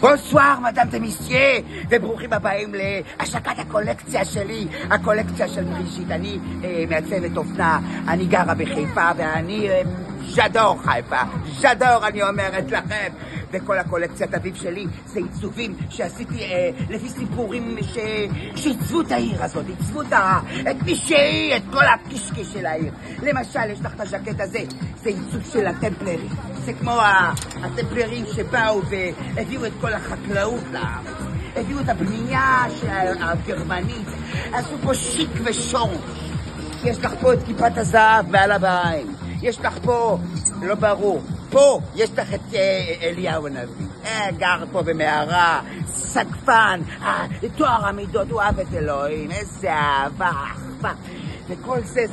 בונסואר, מדאם דה מיסייה, וברוכים הבאים להשקת הקולקציה שלי, הקולקציה של בריז'יט. אני מעצבת אופנה, אני גרה בחיפה, ואני ז'דור חיפה, ז'דור אני אומרת לכם. וכל הקולקציית אביב שלי זה עיצובים שעשיתי לפי סיפורים שעיצבו את העיר הזאת, עיצבו את מי שהיא, את כל הקשקש של העיר. למשל, יש לך את הז'קט הזה, זה עיצוב של הטמפלרים. זה כמו הטמפלרים שבאו והביאו את כל החקלאות לארץ. הביאו את הבנייה הגרמנית, עשו פה שיק ושורש. יש לך פה את כיפת הזהב מעל הבעיים. יש לך פה, לא ברור, פה יש לך את אליהו הנביא. גר פה במערה, סגפן, תואר המידות, הוא אוהב את אלוהים, איזה אהבה, אחווה. וכל זה,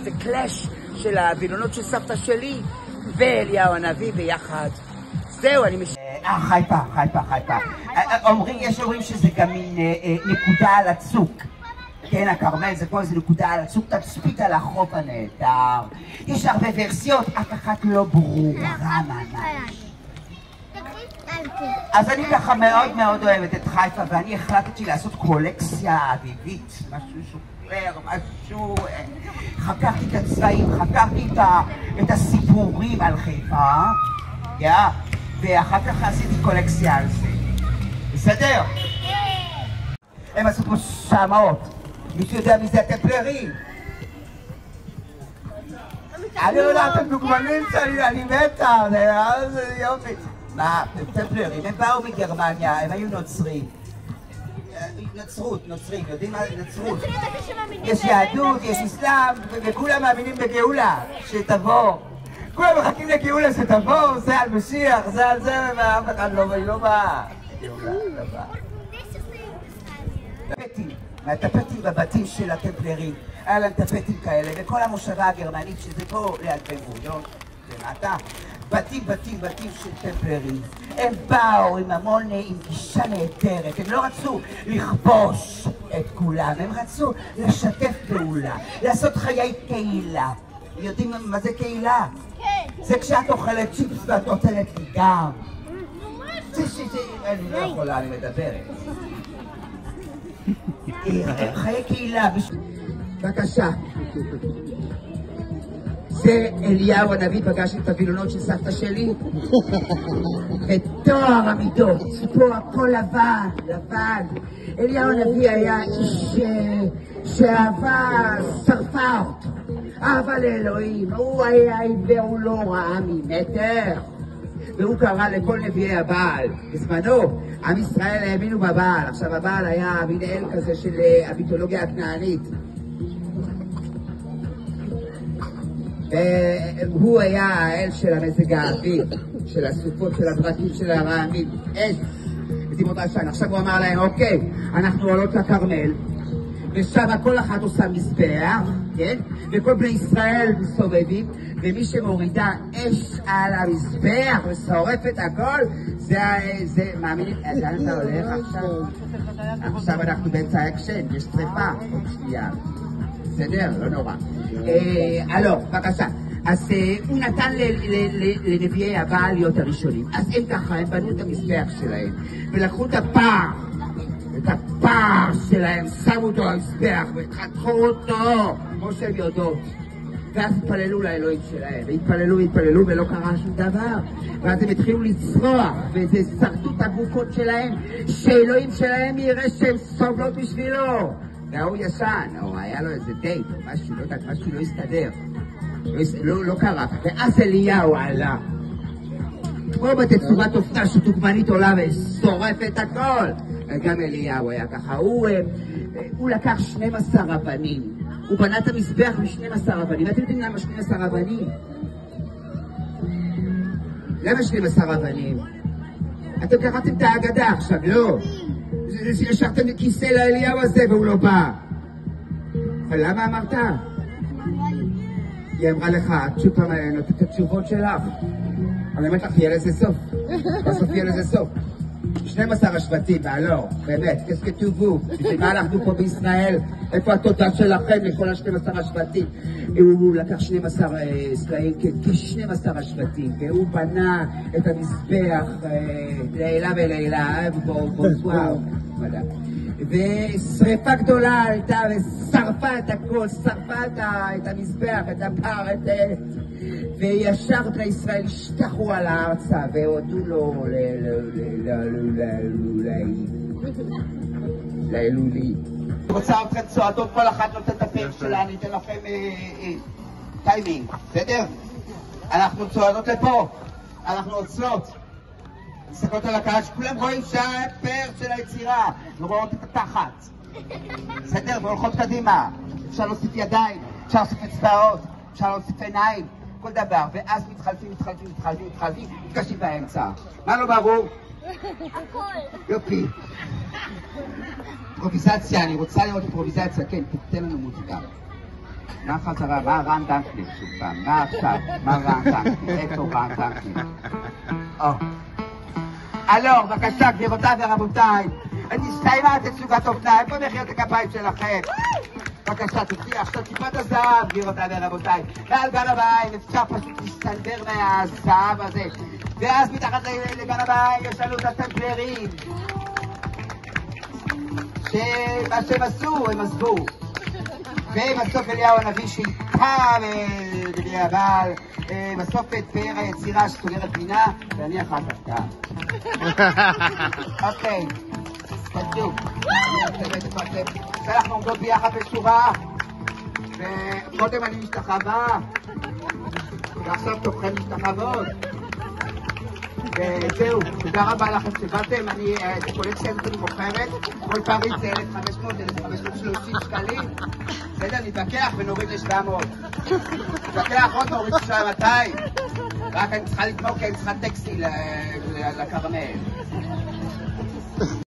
זה קלאש של הווילונות של סבתא שלי ואליהו הנביא ביחד. זהו, אני חיפה. יש אומרים שזה גם מין נקודה על הצוק. כן, הכרמל זה כמו איזה נקודה על הצוק, תצפית על החוף הנהדר. יש הרבה ורסיות, אף אחת לא ברורה ממש. אז אני ככה מאוד מאוד אוהבת את חיפה, ואני החלטתי לעשות קולקציה אביבית, משהו שופר, משהו... חקרתי את הצבעים, חקרתי את הסיפורים על חיפה, ואחר כך עשיתי קולקציה על זה. בסדר? הם עשו פה שמות. מישהו יודע מי זה הטמפלרים? אני יודעת, הם דוגמנים שלי, אני מתה, זה יופי. מה, טמפלרים, הם באו מגרמניה, הם היו נוצרים. נוצרים, יודעים מה זה נצרות? יש יהדות, יש אסלאם, וכולם מאמינים בגאולה, שתבוא. כולם מחכים לגאולה שתבוא, זה על משיח, זה על זה, ואף אחד לא בא. גאולה, לא בא. מהטפטים בבתים של הטמפלרים, היה להם טפטים כאלה, וכל המושבה הגרמנית שזה פה ליד בן גוריון, למטה, בתים של טמפלרים. הם באו עם המון, עם גישה נהדרת, הם לא רצו לכבוש את כולם, הם רצו לשתף פעולה, לעשות חיי קהילה. יודעים מה זה קהילה? כן. זה כשאת אוכלת צ'יפס ואת נותנת לי גם. אני לא יכולה, אני מדברת. חיי קהילה, בבקשה. זה אליהו הנביא, פגש את הווילונות של סבתא שלי וטוהר המידות, פה הכל לבן. אליהו הנביא היה איש שאהבה, שרפה אותו, אהבה לאלוהים, הוא היה עיוור, הוא לא ראה ממטר, והוא קרא לכל נביאי הבעל. בזמנו, עם ישראל האמינו בבעל. עכשיו הבעל היה מין אל כזה של המיתולוגיה הכנענית. והוא היה האל של המזג האוויר, של הסופות, של הברקים, של הרעמים. ותימות עשן. עכשיו הוא אמר להם, אוקיי, אנחנו עולות לכרמל, ושם כל אחת עושה מזבח, כן? וכל בני ישראל מסובבים, ומי שמורידה אש על המזבח ושורפת הכל, זה מאמינים, לאן אתה הולך עכשיו? עכשיו אנחנו באמצע האקשן, יש שריפה, עוד שנייה. בסדר? לא נורא. הלו, בבקשה. אז הוא נתן לנביאי הבעל להיות הראשונים. אז הם ככה, הם בנו את המזבח שלהם, ולקחו את הפער שלהם, שמו אותו על המזבח, וחתכו אותו, כמו שהם יודעות. ואז התפללו לאלוהים שלהם, והתפללו ולא קרה שום דבר. ואז הם התחילו לצרוח, וזה שרטו את הגופות שלהם, שאלוהים שלהם יראה שהם סובלות בשבילו. והוא ישן, או היה לו איזה דייט, או משהו, לא יודעת, משהו לא הסתדר. לא קרה. ואז אליהו עלה. כמו בתצורת אופנה שדוגמנית עולה ושורפת הכל. גם אליהו היה ככה. הוא לקח 12 אבנים. הוא בנה את המזבח מ-12 אבנים. אתם יודעים למה 12 אבנים? למה 12 אבנים? אתם קראתם את ההגדה עכשיו, לא? השארתם כיסא לאליהו הזה והוא לא בא. אבל למה אמרת? היא אמרה לך, שוב פעם נותנת את התשובות שלך. אני אומרת לך, יהיה לזה סוף. בסוף יהיה לזה סוף. 12 השבטים, לא, באמת, qu'est-ce que tu veux? בשביל מה אנחנו פה בישראל? איפה התודה שלכם לכל ה-12 השבטים? הוא לקח 12 סלעים, כ-12 השבטים, והוא בנה את המזבח לילה ולילה, בוזואר, ושריפה גדולה הייתה, ושרפה את הכל, שרפה את המזבח, את הפר, וישר בני ישראל השתחו על הארצה, והודו לו לאלולי. אני רוצה אתכם צועדות, כל אחת נותנת את הפר שלה, אני אתן לכם טיימינג, בסדר? אנחנו צועדות לפה, אנחנו עוצרות. מסתכלות על הקהל שכולם רואים שהפר של היצירה, ורואות את התחת. בסדר? והולכות קדימה. אפשר להוסיף ידיים, אפשר להוסיף אצבעות, אפשר להוסיף עיניים, כל דבר. ואז מתחלפים, מתקשים באמצע. מה לא ברור? הכל. יופי. אימפרוביזציה, אני רוצה לראות אימפרוביזציה, כן, תתן לנו מוזיקה. מה חזרה? מה רן דנקנר שוב פעם? מה עכשיו? מה רן דנקנר? איפה רן דנקנר? אלור, בבקשה, גבירותיי ורבותיי, הסתיימה תצוגת אופנה, איפה מחיאות הכפיים שלכם? בבקשה, תקחי עכשיו כיפת הזהב, גבירותיי ורבותיי, ועל גן הבית אפשר פשוט להסתנדר מהזהב הזה, ואז מתחת לגן הבית יש לנו את הטמפלרים, שמה שהם עשו, הם עזבו. ובסוף אליהו הנביא שאיתה אבל בסוף את פאר היצירה שסוגרת פינה, ואני אחר כך כאן. אוקיי, תדעו. אנחנו עומדות ביחד בשורה, וקודם אני משתחווה, ועכשיו תוככם משתחוות. וזהו, תודה רבה לכם שבאתם, את הקולקציה הזאת אני מוכרת, כל פעם זה 1,500, 1,530 שקלים, בסדר, נתווכח ונוריד ל-700, נתווכח עוד נוריד ל-200, רק אני צריכה לגמור כי אני צריכה טקסטי לכרמל.